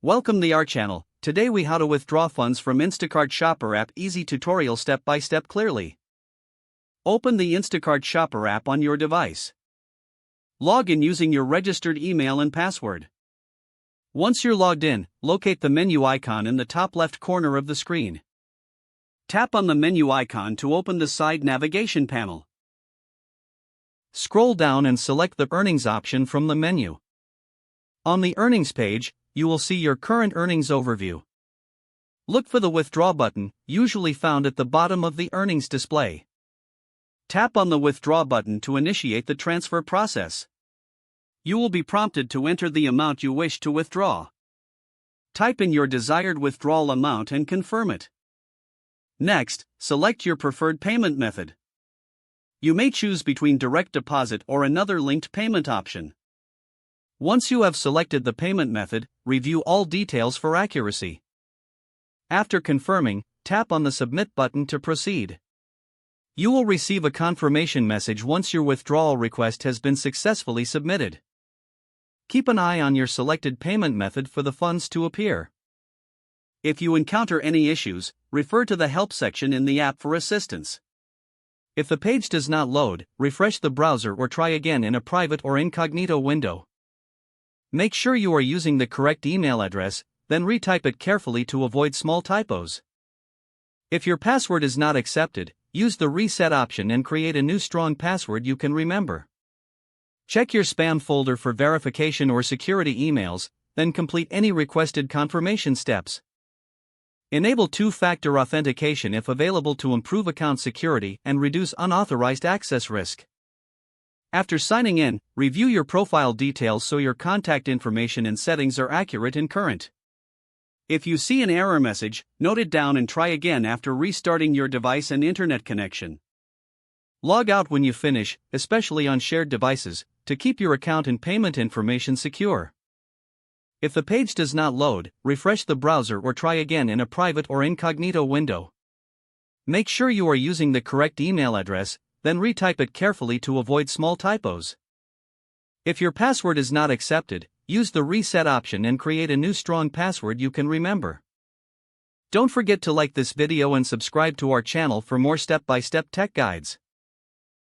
Welcome to our channel. Today we how to withdraw funds from Instacart Shopper app. Easy tutorial, step by step, clearly. Open the Instacart Shopper app on your device. Log in using your registered email and password. Once you're logged in, locate the menu icon in the top left corner of the screen. Tap on the menu icon to open the side navigation panel. Scroll down and select the Earnings option from the menu. On the Earnings page, you will see your current earnings overview. Look for the Withdraw button, usually found at the bottom of the earnings display. Tap on the Withdraw button to initiate the transfer process. You will be prompted to enter the amount you wish to withdraw. Type in your desired withdrawal amount and confirm it. Next, select your preferred payment method. You may choose between direct deposit or another linked payment option. Once you have selected the payment method, review all details for accuracy. After confirming, tap on the Submit button to proceed. You will receive a confirmation message once your withdrawal request has been successfully submitted. Keep an eye on your selected payment method for the funds to appear. If you encounter any issues, refer to the Help section in the app for assistance. If the page does not load, refresh the browser or try again in a private or incognito window. Make sure you are using the correct email address, then retype it carefully to avoid small typos. If your password is not accepted, use the Reset option and create a new strong password you can remember. Check your spam folder for verification or security emails, then complete any requested confirmation steps. Enable two-factor authentication if available to improve account security and reduce unauthorized access risk. After signing in, review your profile details so your contact information and settings are accurate and current. If you see an error message, note it down and try again after restarting your device and internet connection. Log out when you finish, especially on shared devices, to keep your account and payment information secure. If the page does not load, refresh the browser or try again in a private or incognito window. Make sure you are using the correct email address, then retype it carefully to avoid small typos. If your password is not accepted, use the Reset option and create a new strong password you can remember. Don't forget to like this video and subscribe to our channel for more step-by-step tech guides.